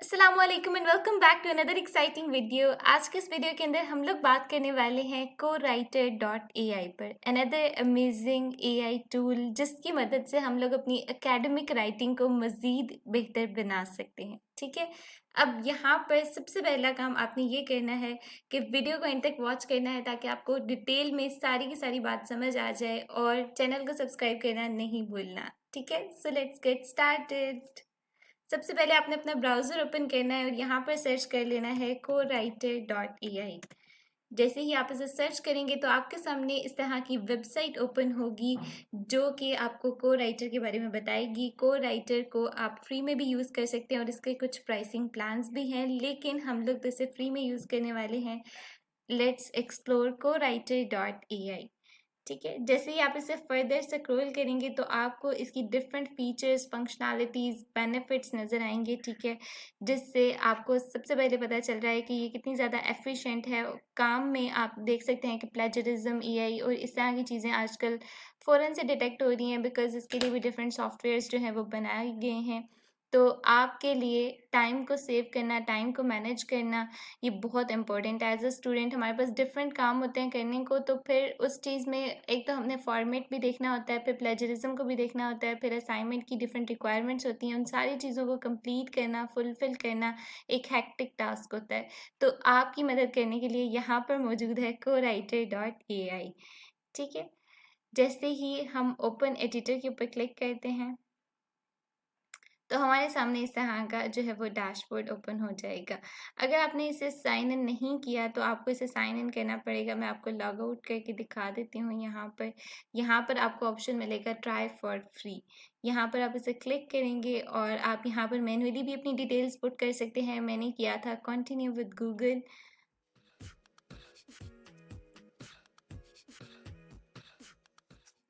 अस्सलाम वालेकुम and welcome back to another exciting video. आज के इस वीडियो के अंदर हम लोग बात करने वाले हैं co-writer.ai पर, अनदर अमेजिंग एआई टूल जिसकी मदद से हम लोग अपनी एकेडमिक राइटिंग को मज़ीद बेहतर बना सकते हैं। ठीक है, अब यहाँ पर सबसे पहला काम आपने ये करना है कि वीडियो को एंड तक वॉच करना है ताकि आपको डिटेल में सारी की सारी बात समझ आ जाए और चैनल को सब्सक्राइब करना नहीं भूलना। ठीक है, सो लेट्स गेट स्टार्टेड। सबसे पहले आपने अपना ब्राउज़र ओपन करना है और यहाँ पर सर्च कर लेना है co-writer.ai। जैसे ही आप इसे सर्च करेंगे तो आपके सामने इस तरह की वेबसाइट ओपन होगी जो कि आपको को राइटर के बारे में बताएगी। को राइटर को आप फ्री में भी यूज़ कर सकते हैं और इसके कुछ प्राइसिंग प्लान्स भी हैं, लेकिन हम लोग तो इसे फ्री में यूज़ करने वाले हैं। Let's explore co-writer.ai। ठीक है, जैसे ही आप इसे फर्दर स्क्रॉल करेंगे तो आपको इसकी डिफरेंट फीचर्स, फंक्शनैलिटीज़, बेनिफिट्स नज़र आएंगे। ठीक है, जिससे आपको सबसे पहले पता चल रहा है कि ये कितनी ज़्यादा एफिशिएंट है काम में। आप देख सकते हैं कि प्लेजरिज्म, एआई और इस तरह की चीज़ें आजकल फ़ौरन से डिटेक्ट हो रही हैं बिकॉज इसके लिए भी डिफरेंट सॉफ्टवेयर्स जो हैं वो बनाए गए हैं। तो आपके लिए टाइम को सेव करना, टाइम को मैनेज करना ये बहुत इंपॉर्टेंट है। एज अ स्टूडेंट हमारे पास डिफरेंट काम होते हैं करने को, तो फिर उस चीज़ में एक तो हमने फॉर्मेट भी देखना होता है, फिर प्लेजरिज्म को भी देखना होता है, फिर असाइनमेंट की डिफरेंट रिक्वायरमेंट्स होती हैं, उन सारी चीज़ों को कंप्लीट करना, फुलफिल करना एक हैक्टिक टास्क होता है। तो आपकी मदद करने के लिए यहाँ पर मौजूद है co-writer.ai। ठीक है, जैसे ही हम ओपन एडिटर के ऊपर क्लिक करते हैं तो हमारे सामने इस तरह का जो है वो डैशबोर्ड ओपन हो जाएगा। अगर आपने इसे साइन इन नहीं किया तो आपको इसे साइन इन करना पड़ेगा। मैं आपको लॉग आउट करके दिखा देती हूँ। यहाँ पर आपको ऑप्शन मिलेगा ट्राई फॉर फ्री। यहाँ पर आप इसे क्लिक करेंगे और आप यहाँ पर मैन्युअली भी अपनी डिटेल्स पुट कर सकते हैं। मैंने किया था कंटिन्यू विद गूगल।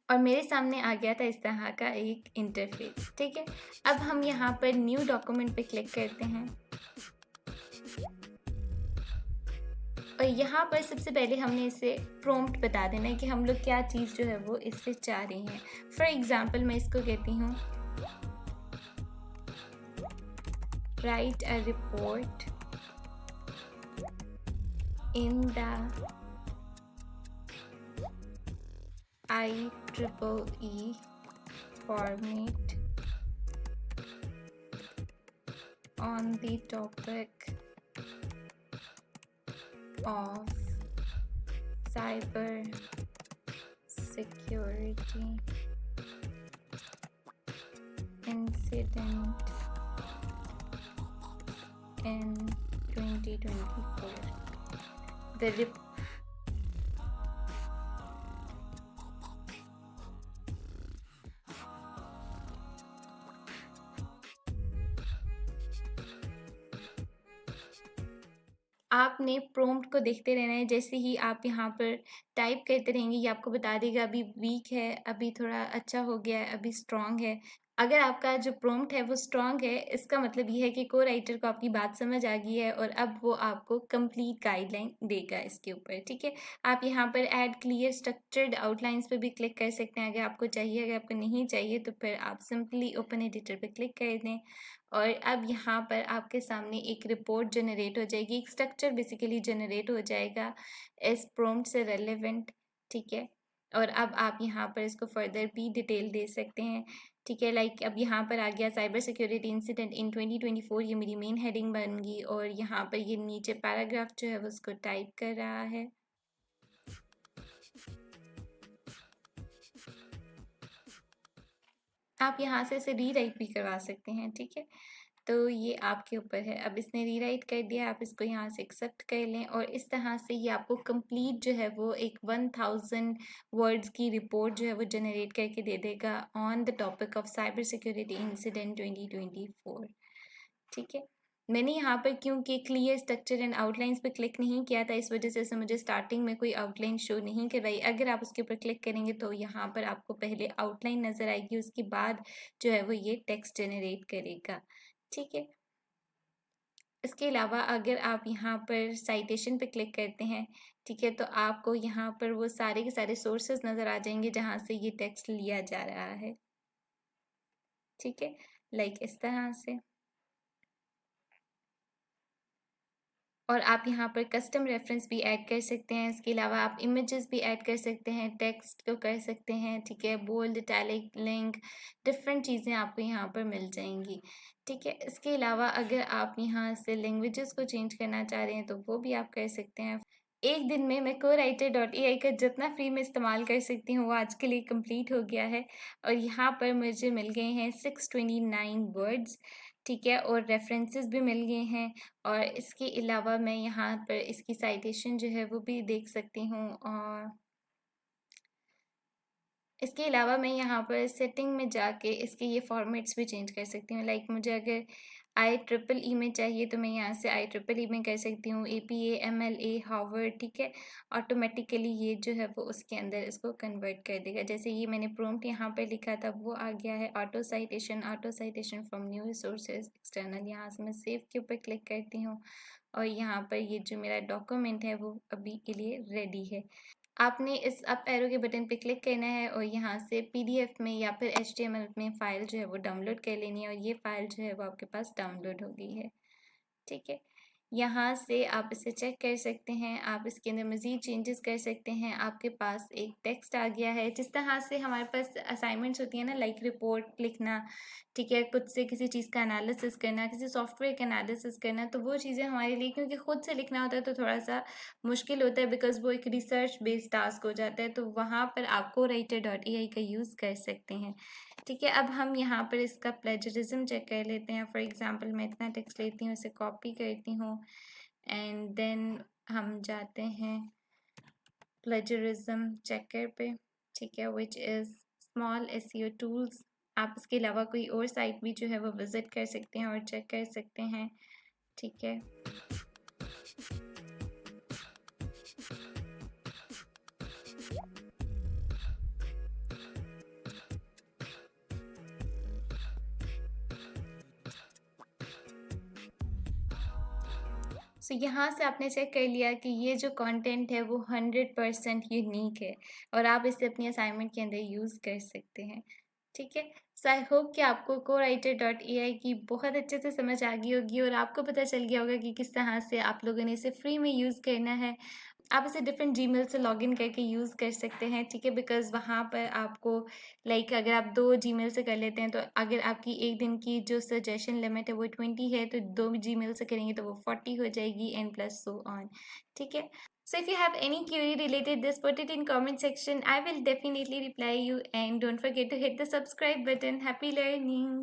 और मेरे सामने आ गया था इस तरह का एक इंटरफेस। ठीक है, अब हम यहाँ पर न्यू डॉक्यूमेंट पे क्लिक करते हैं और यहाँ पर सबसे पहले हमने इसे प्रॉम्प्ट बता देना है कि हम लोग क्या चीज़ जो है वो इससे चाह रहे हैं। फॉर एग्जांपल मैं इसको कहती हूँ right a report in the IEEE format on the topic of cyber security incident in 2024. The आपने प्रॉम्प्ट को देखते रहना है। जैसे ही आप यहाँ पर टाइप करते रहेंगे ये आपको बता देगा अभी वीक है, अभी थोड़ा अच्छा हो गया है, अभी स्ट्रॉन्ग है। अगर आपका जो प्रॉम्प्ट है वो स्ट्रॉन्ग है, इसका मतलब ये है कि को राइटर को आपकी बात समझ आ गई है और अब वो आपको कंप्लीट गाइडलाइन देगा इसके ऊपर। ठीक है, आप यहाँ पर ऐड क्लियर स्ट्रक्चर्ड आउटलाइंस पे भी क्लिक कर सकते हैं अगर आपको चाहिए। अगर आपको नहीं चाहिए तो फिर आप सिंपली ओपन एडिटर पे क्लिक कर दें और अब यहाँ पर आपके सामने एक रिपोर्ट जनरेट हो जाएगी, एक स्ट्रक्चर बेसिकली जनरेट हो जाएगा इस प्रॉम्प्ट से रेलेवेंट। ठीक है, और अब आप यहाँ पर इसको फर्दर भी डिटेल दे सकते हैं। ठीक है, लाइक अब यहाँ पर आ गया साइबर सिक्योरिटी इंसिडेंट इन 2024, ये मेरी मेन हेडिंग बन गई और यहाँ पर ये नीचे पैराग्राफ जो है वो उसको टाइप कर रहा है। आप यहाँ से इसे रीराइट भी करवा सकते हैं। ठीक है, तो ये आपके ऊपर है। अब इसने रीराइट कर दिया, आप इसको यहाँ से एक्सेप्ट कर लें और इस तरह से ये आपको कंप्लीट जो है वो एक 1000 वर्ड्स की रिपोर्ट जो है वो जनरेट करके दे देगा on the topic of cyber security incident 2024। ठीक है, मैंने यहाँ पर क्योंकि क्लियर स्ट्रक्चर एंड आउटलाइंस पे क्लिक नहीं किया था, इस वजह से मुझे स्टार्टिंग में कोई आउटलाइन शो नहीं करवाई। अगर आप उसके ऊपर क्लिक करेंगे तो यहाँ पर आपको पहले आउटलाइन नज़र आएगी, उसके बाद जो है वो ये टेक्स्ट जनरेट करेगा। ठीक है, इसके अलावा अगर आप यहाँ पर साइटेशन पे क्लिक करते हैं, ठीक है, तो आपको यहाँ पर वो सारे के सारे सोर्सेज नज़र आ जाएंगे जहाँ से ये टेक्स्ट लिया जा रहा है। ठीक है, लाइक इस तरह से। और आप यहाँ पर कस्टम रेफरेंस भी ऐड कर सकते हैं। इसके अलावा आप इमेजेस भी ऐड कर सकते हैं, टेक्स्ट को कर सकते हैं, ठीक है, बोल्ड, इटैलिक, लिंक, डिफरेंट चीज़ें आपको यहाँ पर मिल जाएंगी, ठीक है। इसके अलावा अगर आप यहाँ से लैंग्वेजेस को चेंज करना चाह रहे हैं तो वो भी आप कर सकते हैं। एक दिन में मैं co-writer.ai का जितना फ्री में इस्तेमाल कर सकती हूँ वो आज के लिए कंप्लीट हो गया है, और यहाँ पर मुझे मिल गए हैं 629 वर्ड्स, ठीक है, और रेफरेंसेस भी मिल गए हैं। और इसके अलावा मैं यहाँ पर इसकी साइटेशन जो है वो भी देख सकती हूँ। और इसके अलावा मैं यहाँ पर सेटिंग में जाके इसके ये फॉर्मेट्स भी चेंज कर सकती हूँ। लाइक मुझे अगर IEEE में चाहिए तो मैं यहाँ से IEEE में कर सकती हूँ, APA, MLA, हार्वर्ड, ठीक है। ऑटोमेटिकली ये जो है वो उसके अंदर इसको कन्वर्ट कर देगा। जैसे ये मैंने प्रॉम्प्ट यहाँ पर लिखा था वो आ गया है, auto citation from new sources external. यहाँ से मैं सेव के ऊपर क्लिक करती हूँ और यहाँ पर ये जो मेरा डॉक्यूमेंट है वो अभी के लिए रेडी है। आपने इस अप एरो के बटन पे क्लिक करना है और यहाँ से PDF में या फिर HTML में फ़ाइल जो है वो डाउनलोड कर लेनी है, और ये फ़ाइल जो है वो आपके पास डाउनलोड हो गई है, ठीक है। यहाँ से आप इसे चेक कर सकते हैं, आप इसके अंदर मज़ीद चेंजेस कर सकते हैं। आपके पास एक टेक्स्ट आ गया है। जिस तरह से हमारे पास असाइनमेंट्स होती हैं ना, लाइक रिपोर्ट लिखना, ठीक है, खुद से किसी चीज़ का एनालिसिस करना, किसी सॉफ्टवेयर का एनालिसिस करना, तो वो चीज़ें हमारे लिए, क्योंकि खुद से लिखना होता है तो थोड़ा सा मुश्किल होता है, बिकॉज वो एक रिसर्च बेस्ड टास्क हो जाता है। तो वहाँ पर आप co-writer.ai का यूज़ कर सकते हैं, ठीक है। अब हम यहाँ पर इसका प्लेजरिज्म चेक कर लेते हैं। फॉर एग्जांपल मैं इतना टेक्स्ट लेती हूँ, इसे कॉपी करती हूँ एंड देन हम जाते हैं प्लेजरिज्म चेकर पे, ठीक है, which is small SEO tools. आप इसके अलावा कोई और साइट भी जो है वो विज़िट कर सकते हैं और चेक कर सकते हैं, ठीक है। सो यहाँ से आपने चेक कर लिया कि ये जो कंटेंट है वो 100% यूनिक है और आप इसे अपनी असाइनमेंट के अंदर यूज़ कर सकते हैं, ठीक है। सो आई होप कि आपको co-writer.ai की बहुत अच्छे से समझ आ गई होगी और आपको पता चल गया होगा कि किस तरह से आप लोगों ने इसे फ्री में यूज़ करना है। आप इसे डिफरेंट जीमेल से लॉगिन करके यूज़ कर सकते हैं, ठीक है, बिकॉज़ वहाँ पर आपको लाइक अगर आप 2 जीमेल से कर लेते हैं तो अगर आपकी एक दिन की जो सजेशन लिमिट है वो 20 है, तो 2 जीमेल से करेंगे तो वो 40 हो जाएगी एंड प्लस सो ऑन, ठीक है। So if you have any query related this, put it in comment section. I will definitely reply you, and don't forget to hit the subscribe button. Happy learning!